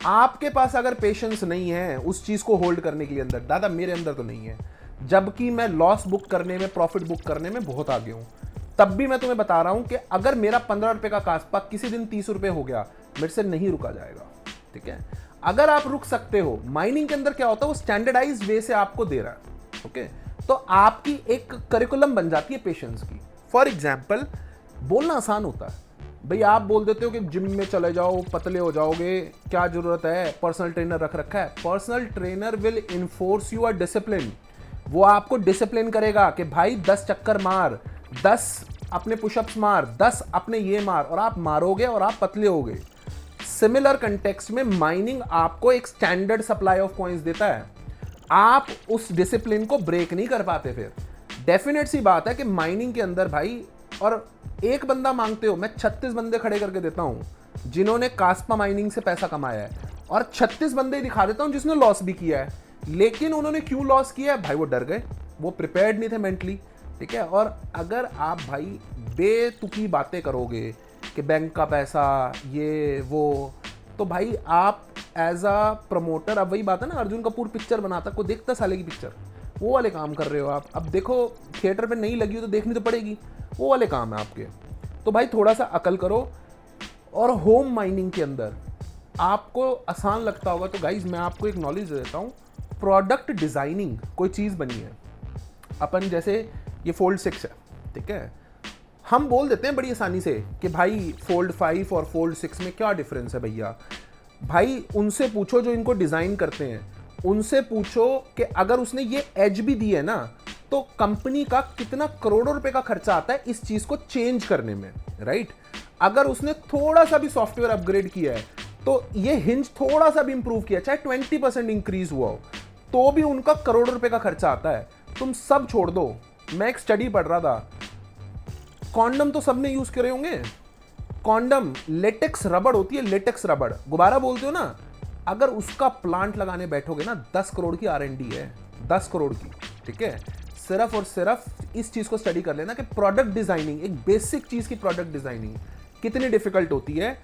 आपके पास अगर पेशेंस नहीं है उस चीज को होल्ड करने के लिए, अंदर दादा मेरे अंदर तो नहीं है, जबकि मैं लॉस बुक करने में, प्रॉफिट बुक करने में बहुत आगे हूं, तब भी मैं तुम्हें बता रहा हूं कि अगर मेरा 15 रुपए का कास्पा किसी दिन 30 रुपए हो गया, मेरे से नहीं रुका जाएगा, ठीक है। अगर आप रुक सकते हो, माइनिंग के अंदर क्या होता है, वो स्टैंडर्डाइज वे से आपको दे रहा है, ओके। तो आपकी एक करिकुलम बन जाती है पेशेंस की। फॉर एग्जाम्पल, बोलना आसान होता है भाई, आप बोल देते हो कि जिम में चले जाओ, पतले हो जाओगे, क्या जरूरत है, पर्सनल ट्रेनर रख रखा है। Personal trainer will enforce you a discipline. वो आपको डिसिप्लिन करेगा कि भाई 10 चक्कर मार, 10 अपने पुशअप्स मार, 10 अपने ये मार, और आप मारोगे और आप पतले होगे। सिमिलर कंटेक्स्ट में माइनिंग आपको एक स्टैंडर्ड सप्लाई ऑफ कॉइंस देता है, आप उस डिसिप्लिन को ब्रेक नहीं कर पाते। फिर डेफिनेट सी बात है कि माइनिंग के अंदर भाई, और एक बंदा मांगते हो, मैं 36 बंदे खड़े करके देता हूं जिन्होंने कास्पा माइनिंग से पैसा कमाया है, और 36 बंदे दिखा देता हूं जिसने लॉस भी किया है। लेकिन उन्होंने क्यों लॉस किया भाई? वो डर गए, वो प्रिपेयर्ड नहीं थे मेंटली, ठीक है। और अगर आप भाई बेतुकी बातें करोगे कि बैंक का पैसा ये वो, तो भाई आप एज अ प्रमोटर, अब वही बात है ना, अर्जुन कपूर पिक्चर बनाता, कोई देखता साले की पिक्चर, वो वाले काम कर रहे हो आप। अब देखो थिएटर पे नहीं लगी हो तो देखनी तो पड़ेगी, वो वाले काम है आपके। तो भाई थोड़ा सा अकल करो। और होम माइनिंग के अंदर आपको आसान लगता होगा, तो गाइज मैं आपको एक नॉलेज दे देता हूँ। प्रोडक्ट डिज़ाइनिंग कोई चीज़ बनी है, अपन जैसे ये फोल्ड 6 है, ठीक है, हम बोल देते हैं बड़ी आसानी से कि भाई फोल्ड 5 और फोल्ड 6 में क्या डिफरेंस है भैया। भाई उनसे पूछो जो इनको डिज़ाइन करते हैं, उनसे पूछो कि अगर उसने ये एज भी दी है ना, तो कंपनी का कितना करोड़ों रुपए का खर्चा आता है इस चीज़ को चेंज करने में, राइट। अगर उसने थोड़ा सा भी सॉफ्टवेयर अपग्रेड किया है, तो ये हिंज थोड़ा सा भी इंप्रूव किया, चाहे 20% इंक्रीज हुआ हो, तो भी उनका करोड़ों रुपए का खर्चा आता है। तुम सब छोड़ दो, मैं एक स्टडी पढ़ रहा था, कॉन्डम तो सबने यूज करे होंगे। कॉन्डम लेटेक्स रबड़ होती है, लेटेक्स रबड़, गुब्बारा बोलते हो ना, अगर उसका प्लांट लगाने बैठोगे ना, 10 करोड़ की R&D है, 10 करोड़ की, ठीक है। सिर्फ और सिर्फ इस चीज को स्टडी कर लेना कि प्रोडक्ट डिजाइनिंग, एक बेसिक चीज की प्रोडक्ट डिजाइनिंग कितनी डिफिकल्ट होती है।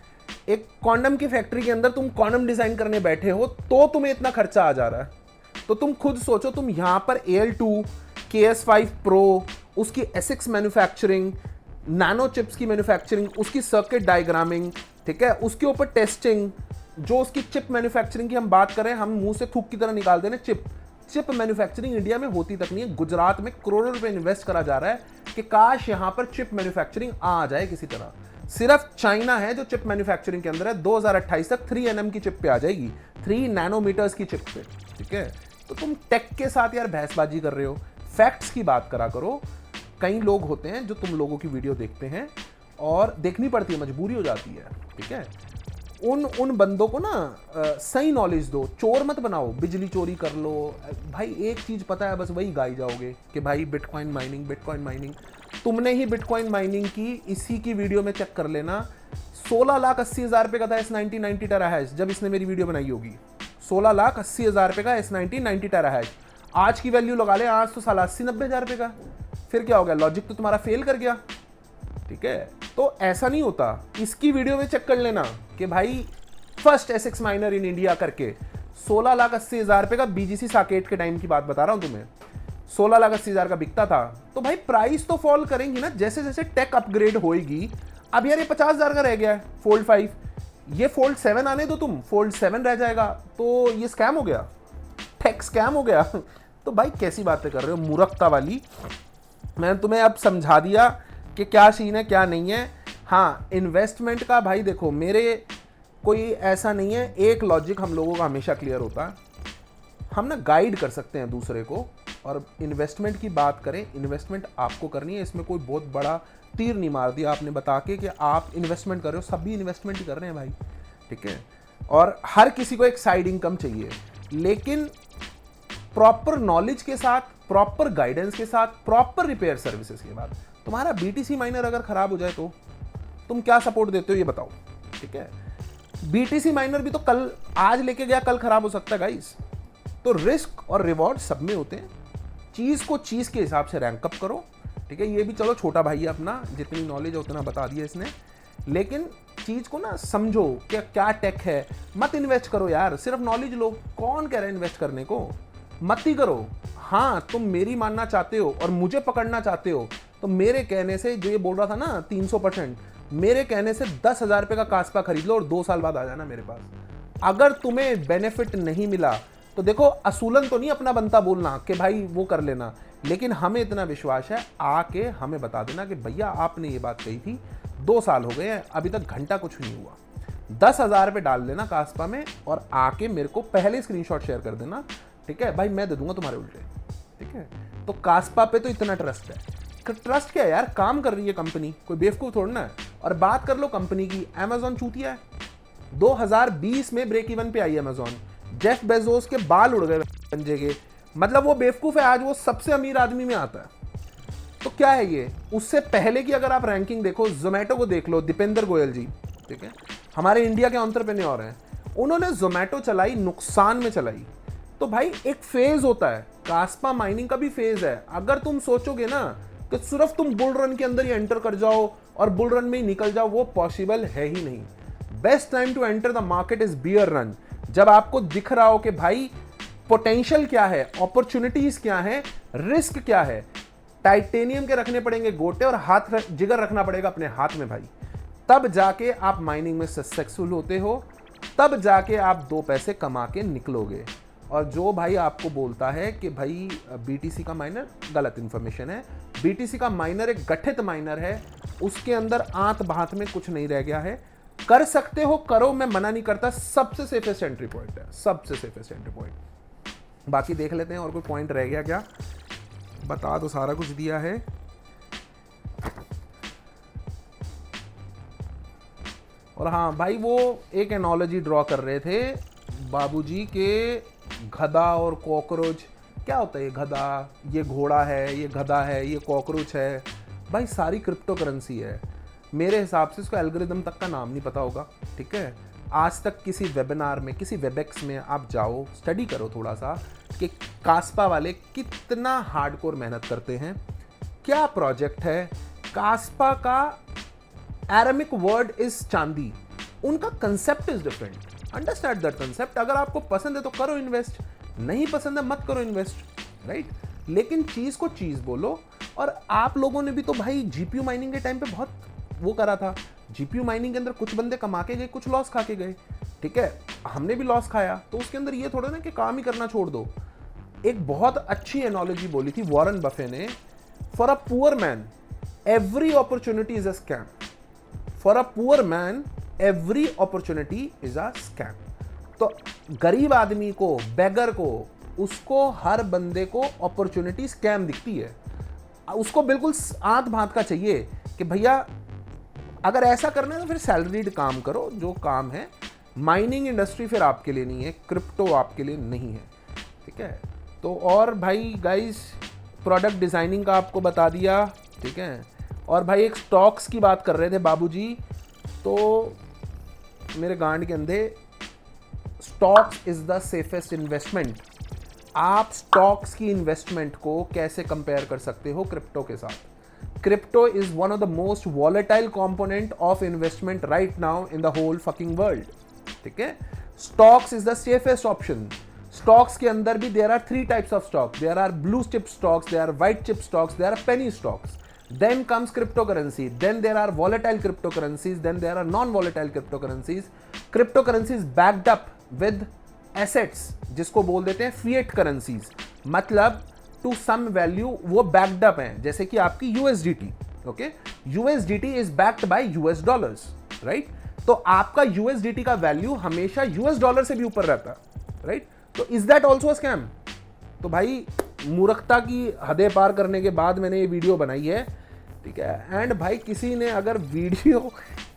एक कॉन्डम की फैक्ट्री के अंदर तुम कॉन्डम डिजाइन करने बैठे हो तो तुम्हें इतना खर्चा आ जा रहा है। तो तुम खुद सोचो, तुम यहां पर AL2, KS5 Pro, उसकी एसिक्स मैन्युफैक्चरिंग, नैनो चिप्स की मैन्युफैक्चरिंग, उसकी सर्किट डायग्रामिंग, ठीक है, उसके ऊपर टेस्टिंग, जो उसकी चिप मैन्युफैक्चरिंग की हम बात करें, हम मुंह से थूक की तरह निकाल देने चिप मैन्युफैक्चरिंग इंडिया में होती तक नहीं है। गुजरात में करोड़ों रुपए इन्वेस्ट करा जा रहा है कि काश यहां पर चिप मैन्युफैक्चरिंग आ जाए किसी तरह। सिर्फ चाइना है जो चिप मैन्युफैक्चरिंग के अंदर है, 2028 तक 3 nm की चिप पे आ जाएगी, 3 नैनोमीटर्स की चिप पे, ठीक है। तो तुम टेक के साथ यार बहसबाजी कर रहे हो, फैक्ट्स की बात करा करो। कई लोग होते हैं जो तुम लोगों की वीडियो देखते हैं और देखनी पड़ती है, मजबूरी हो जाती है, ठीक है। उन बंदों को ना सही नॉलेज दो, चोर मत बनाओ, बिजली चोरी कर लो भाई, एक चीज पता है बस वही गाई जाओगे कि भाई बिटकॉइन माइनिंग, बिटकॉइन माइनिंग। तुमने ही बिटकॉइन माइनिंग की, इसी की वीडियो में चेक कर लेना, 16,80,000 रुपए का था S90 90 टेराहैश जब इसने मेरी वीडियो बनाई होगी, 16,80,000 रुपए का S90 90 टेराहैश। आज की वैल्यू लगा ले, आज तो साला 80-90 रुपए का, फिर क्या हो गया, लॉजिक तो तुम्हारा फेल कर गया, ठीक है। तो ऐसा नहीं होता, इसकी वीडियो में चेक कर लेना कि भाई first Asics minor in India करके 16,80,000 रुपए का, BGC साकेट के टाइम की बात बता रहा हूं तुम्हें, 16,80,000 का बिकता था। तो भाई प्राइस तो फॉल करेंगी ना जैसे जैसे टेक अपग्रेड होएगी। अब यार ये 50,000 का रह गया है फोल्ड 5, ये फोल्ड 7 आने दो तुम, फोल्ड 7 रह जाएगा, तो ये स्कैम हो गया, टेक स्कैम हो गया। तो भाई कैसी बातें कर रहे हो, मूर्खता वाली। मैंने तुम्हें अब समझा दिया कि क्या सीन है क्या नहीं है। हाँ, इन्वेस्टमेंट का भाई देखो, मेरे कोई ऐसा नहीं है, एक लॉजिक हम लोगों का हमेशा क्लियर होता है, हम ना गाइड कर सकते हैं दूसरे को। और इन्वेस्टमेंट की बात करें, इन्वेस्टमेंट आपको करनी है, इसमें कोई बहुत बड़ा तीर नहीं मार दिया आपने बता के कि आप इन्वेस्टमेंट कर रहे हो, सभी इन्वेस्टमेंट ही कर रहे हैं भाई, ठीक है। और हर किसी को एक साइड इनकम चाहिए, लेकिन प्रॉपर नॉलेज के साथ, प्रॉपर गाइडेंस के साथ, प्रॉपर रिपेयर सर्विसेज के बाद। तुम्हारा BTC माइनर अगर खराब हो जाए तो तुम क्या सपोर्ट देते हो ये बताओ, ठीक है। BTC माइनर भी तो कल, आज लेके गया कल खराब हो सकता है गाइस। तो रिस्क और रिवॉर्ड सब में होते हैं, चीज को चीज के हिसाब से रैंक अप करो, ठीक है। ये भी चलो छोटा भाई है अपना, जितनी नॉलेज है उतना बता दिया इसने, लेकिन चीज को ना समझो कि क्या टेक है। मत इन्वेस्ट करो यार, सिर्फ नॉलेज लो, कौन कह रहा है इन्वेस्ट करने को, मत ही करो। हाँ, तुम मेरी मानना चाहते हो और मुझे पकड़ना चाहते हो, तो मेरे कहने से, जो ये बोल रहा था ना 300%, मेरे कहने से 10,000 रुपए का कास्पा खरीद लो और 2 साल बाद आ जाना मेरे पास। अगर तुम्हें बेनिफिट नहीं मिला तो देखो, असूलन तो नहीं अपना बनता बोलना कि भाई वो कर लेना, लेकिन हमें इतना विश्वास है, आके हमें बता देना कि भैया आपने ये बात कही थी, 2 साल हो गए हैं, अभी तक घंटा कुछ नहीं हुआ। 10,000 रुपये डाल लेना कास्पा में और आके मेरे को पहले स्क्रीनशॉट शेयर कर देना, ठीक है भाई, मैं दे दूंगा तुम्हारे उल्टे, ठीक है। तो कास्पा पे तो इतना ट्रस्ट है। ट्रस्ट क्या है यार, काम कर रही है कंपनी, कोई बेवकूफ थोड़ना है। और बात कर लो कंपनी की, अमेजॉन चूतिया है, 2020 में ब्रेक इवन पे आई अमेजॉन, जेफ बेजोस के बाल उड़ गए पंजे के, मतलब वो बेवकूफ है, आज वो सबसे अमीर आदमी में आता है। तो क्या है ये, उससे पहले की अगर आप रैंकिंग देखो, जोमेटो को देख लो, दीपेंद्र गोयल जी, ठीक है, हमारे इंडिया के एंटरप्रेन्योर हैं, उन्होंने जोमेटो चलाई, नुकसान में चलाई, तो भाई एक फेज होता है, कास्पा माइनिंग का भी फेज है। अगर तुम सोचोगे ना कि सिर्फ तुम बुल रन के अंदर ही एंटर कर जाओ और बुल रन में ही निकल जाओ, वो पॉसिबल है ही नहीं। Best time to enter the market is bear run, जब आपको दिख रहा हो कि भाई पोटेंशियल क्या है, अपॉर्चुनिटीज क्या है, रिस्क क्या है। टाइटेनियम के रखने पड़ेंगे गोटे और जिगर रखना पड़ेगा अपने हाथ में भाई, तब जाके आप माइनिंग में सक्सेसफुल होते हो, तब जाके आप 2 पैसे कमा के निकलोगे। और जो भाई आपको बोलता है कि भाई बीटीसी का माइनर, गलत इंफॉर्मेशन है। बीटीसी का माइनर एक गठित माइनर है, उसके अंदर आंत बात में कुछ नहीं रह गया है। कर सकते हो, करो, मैं मना नहीं करता, सबसे सेफेस्ट एंट्री पॉइंट है, सबसे सेफेस्ट एंट्री पॉइंट। बाकी देख लेते हैं और कोई पॉइंट रह गया क्या। बता तो सारा कुछ दिया है। और हाँ भाई, वो एक एनोलॉजी ड्रॉ कर रहे थे बाबूजी के गधा और कॉकरोच। क्या होता है ये गधा, ये घोड़ा है, ये गधा है, ये कॉकरोच है। भाई सारी क्रिप्टो करेंसी है। मेरे हिसाब से इसको एल्गोरिदम तक का नाम नहीं पता होगा, ठीक है। आज तक किसी वेबिनार में, किसी वेबएक्स में आप जाओ, स्टडी करो थोड़ा सा कि कास्पा वाले कितना हार्डकोर मेहनत करते हैं, क्या प्रोजेक्ट है। कास्पा का एरामिक वर्ड इज चांदी, उनका concept is different. Understand that concept. अगर आपको पसंद है तो करो इन्वेस्ट, नहीं पसंद है मत करो इन्वेस्ट, राइट। लेकिन चीज को चीज बोलो। और आप लोगों ने भी तो भाई जीपीयू माइनिंग के टाइम पे बहुत वो करा था। जीपीयू माइनिंग के अंदर कुछ बंदे कमा के गए, कुछ लॉस खा के गए, ठीक है। हमने भी लॉस खाया, तो उसके अंदर ये थोड़ा ना कि काम ही करना छोड़ दो। एक बहुत अच्छी एनोलॉजी बोली थी वॉरेन बफे ने, for a poor man every opportunity is a scam. For a poor man every opportunity is a scam. तो गरीब आदमी को, बेगर को, उसको, हर बंदे को अपॉर्चुनिटी स्कैम दिखती है। उसको बिल्कुल आंत भात का चाहिए कि भैया अगर ऐसा करना है तो फिर सैलरीड काम करो, जो काम है। माइनिंग इंडस्ट्री फिर आपके लिए नहीं है, क्रिप्टो आपके लिए नहीं है, ठीक है। तो और भाई गाइस, प्रोडक्ट डिजाइनिंग का आपको बता दिया, ठीक है। और भाई एक स्टॉक्स की बात कर रहे थे बाबूजी, तो मेरे गांड के अंदे, stocks is the safest investment. आप स्टॉक्स की इन्वेस्टमेंट को कैसे कंपेयर कर सकते हो क्रिप्टो के साथ। Crypto is one of the most volatile component of investment right now in the whole fucking world, ठीक है। Stocks is the safest option. Stocks के अंदर भी there are 3 types of stock. There are blue chip stocks, there are white chip stocks, there are penny stocks. Then comes cryptocurrency, then there are volatile cryptocurrencies, then there are non-volatile cryptocurrencies. Cryptocurrencies backed up with assets, जिसको बोल देते हैं fiat currencies, मतलब to some value वो backed up हैं, जैसे कि आपकी USDT, okay? USDT is backed by US dollars, right? तो आपका USDT का वैल्यू हमेशा US डॉलर से भी ऊपर रहता है, राइट। तो इज दैट ऑल्सो स्कैम? तो भाई मूर्खता की हदें पार करने के बाद मैंने ये वीडियो बनाई है, ठीक है। एंड भाई किसी ने अगर वीडियो,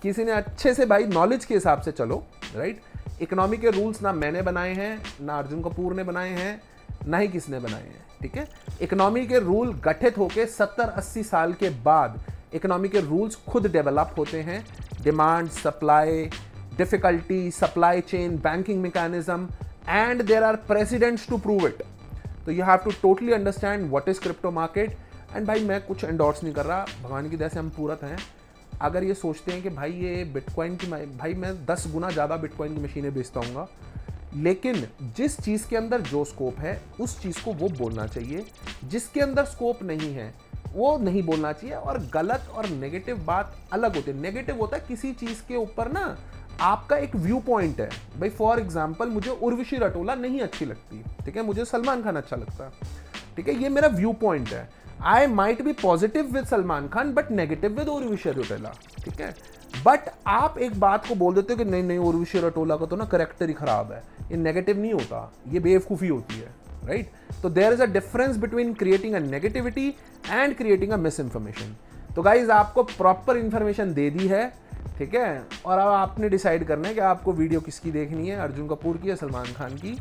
किसी ने अच्छे से भाई नॉलेज के हिसाब से चलो, राइट। इकोनॉमी के रूल्स ना मैंने बनाए हैं, ना अर्जुन कपूर ने बनाए हैं, ना ही किसने बनाए हैं, ठीक है। इकोनॉमी के रूल गठित होके 70-80 साल के बाद इकोनॉमी के रूल्स खुद डेवलप होते हैं। Demand, supply, difficulty, supply chain, banking mechanism, and there are precedents to prove it. तो you have to totally understand what is crypto market. And भाई मैं कुछ एंडोर्स नहीं कर रहा, भगवान की दया से हम पूरत हैं। अगर ये सोचते हैं कि भाई ये बिटकॉइन की, भाई मैं 10 गुना ज़्यादा बिटकॉइन की मशीनें बेचता हूँ, लेकिन जिस चीज़ के अंदर जो स्कोप है उस चीज़ को वो बोलना चाहिए, जिसके अंदर स्कोप नहीं है वो नहीं बोलना चाहिए। और गलत और नेगेटिव बात अलग होती है। नेगेटिव होता है किसी चीज़ के ऊपर ना आपका एक व्यू पॉइंट है। भाई फॉर एग्जाम्पल मुझे उर्वशी रटोला नहीं अच्छी लगती, ठीक है, मुझे सलमान खान अच्छा लगता है, ठीक है, ये मेरा व्यू पॉइंट है। I might be positive with Salman Khan but negative with Urvashi Rautela, ठीक है। बट आप एक बात को बोल देते हो कि नहीं नहीं उर्वशी रटोला का तो ना करेक्टर ही खराब है, ये नेगेटिव नहीं होता, ये बेवकूफ़ी होती है, राइट। तो there is a difference between creating a negativity and creating a misinformation. तो गाइज आपको प्रॉपर इन्फॉर्मेशन दे दी है, ठीक है। और अब आपने डिसाइड करना है कि आपको वीडियो किसकी देखनी है, अर्जुन कपूर की या सलमान खान की,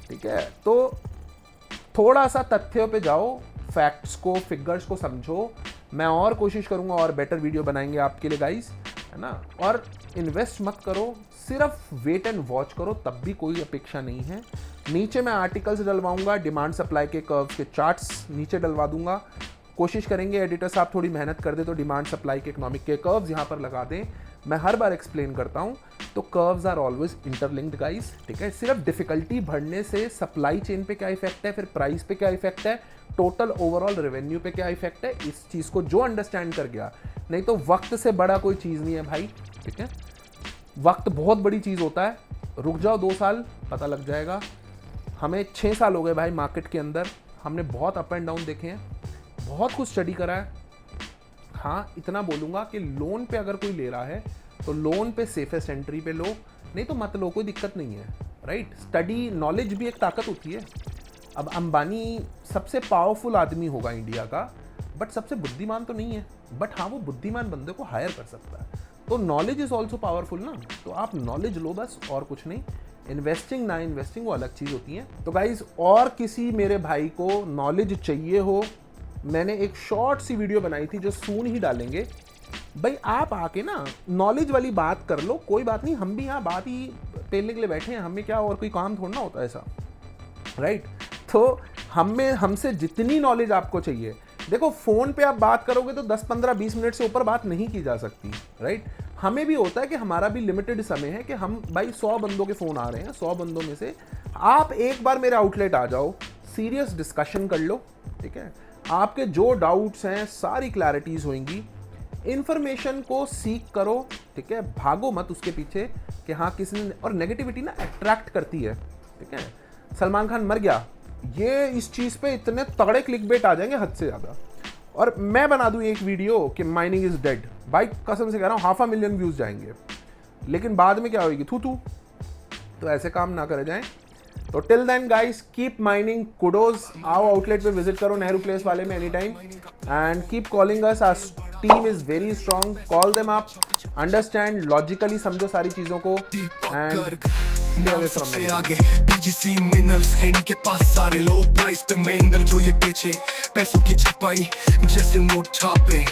ठीक है। तो थोड़ा सा तथ्यों पे जाओ, फैक्ट्स को, फिगर्स को समझो। मैं और कोशिश करूंगा और बेटर वीडियो बनाएंगे आपके लिए गाइस, है ना। और इन्वेस्ट मत करो, सिर्फ वेट एंड वॉच करो, तब भी कोई अपेक्षा नहीं है। नीचे मैं आर्टिकल्स डलवाऊंगा, डिमांड सप्लाई के कर्व्स के चार्ट्स नीचे डलवा दूंगा। कोशिश करेंगे एडिटर साहब थोड़ी मेहनत कर दे तो डिमांड सप्लाई के इकोनॉमिक के कर्व्स यहाँ पर लगा दें। मैं हर बार एक्सप्लेन करता हूँ, तो curves are always interlinked guys, ठीक है। सिर्फ डिफिकल्टी बढ़ने से सप्लाई चेन पे क्या इफेक्ट है, फिर प्राइस पे क्या इफेक्ट है, टोटल ओवरऑल रेवेन्यू पे क्या इफेक्ट है, इस चीज़ को जो अंडरस्टैंड कर गया, नहीं तो वक्त से बड़ा कोई चीज़ नहीं है भाई, ठीक है। वक्त बहुत बड़ी चीज़ होता है, रुक जाओ 2 साल पता लग जाएगा। हमें 6 साल हो गए भाई मार्केट के अंदर, हमने बहुत अप एंड डाउन देखे हैं, बहुत कुछ स्टडी करा है। हाँ, इतना बोलूँगा कि लोन पे अगर कोई ले रहा है तो लोन पे सेफेस्ट एंट्री पे लो, नहीं तो मत लो, कोई दिक्कत नहीं है, राइट। स्टडी नॉलेज भी एक ताकत होती है। अब अंबानी सबसे पावरफुल आदमी होगा इंडिया का, बट सबसे बुद्धिमान तो नहीं है, बट हाँ वो बुद्धिमान बंदे को हायर कर सकता है। तो नॉलेज इज़ ऑल्सो पावरफुल ना, तो आप नॉलेज लो बस, और कुछ नहीं। इन्वेस्टिंग ना इन्वेस्टिंग वो अलग चीज़ होती है। तो गाइज, और किसी मेरे भाई को नॉलेज चाहिए हो, मैंने एक शॉर्ट सी वीडियो बनाई थी जो सून ही डालेंगे। भाई आप आके ना नॉलेज वाली बात कर लो, कोई बात नहीं, हम भी यहाँ बात ही पेलने के लिए बैठे हैं, हमें क्या और कोई काम थोड़ा ना होता है ऐसा, राइट। तो हमसे जितनी नॉलेज आपको चाहिए, देखो फ़ोन पे आप बात करोगे तो 10, 15, 20 मिनट से ऊपर बात नहीं की जा सकती, राइट। हमें भी होता है कि हमारा भी लिमिटेड समय है कि हम भाई 100 बंदों के फ़ोन आ रहे हैं, 100 बंदों में से आप एक बार मेरे आउटलेट आ जाओ, सीरियस डिस्कशन कर लो, ठीक है। आपके जो डाउट्स हैं सारी क्लैरिटीज़ होंगी, इन्फॉर्मेशन को सीख करो, ठीक है। भागो मत उसके पीछे कि हाँ किसने, और नेगेटिविटी ना अट्रैक्ट करती है, ठीक है। सलमान खान मर गया, ये इस चीज़ पे इतने तगड़े क्लिकबेट आ जाएंगे हद से ज़्यादा, और मैं बना दूँ एक वीडियो कि माइनिंग इज़ डेड, भाई कसम से कह रहा हूँ 500,000 व्यूज़ जाएंगे, लेकिन बाद में क्या होगी, थू। तो ऐसे काम ना करे जाएं। तो till then guys, keep mining, kudos. आओ आउटलेट पे विजिट करो नेहरू प्लेस वाले में any time, and keep calling us, our team is very strong, call them up, understand, logically समझो सारी चीज़ों को, एंड सबसे आगे बीजीसी मिनरल्स है, इनके पास सारे लोग, प्राइस पे मेंदर जो ये पीछे पैसों की छपाई जैसे नोट छापे।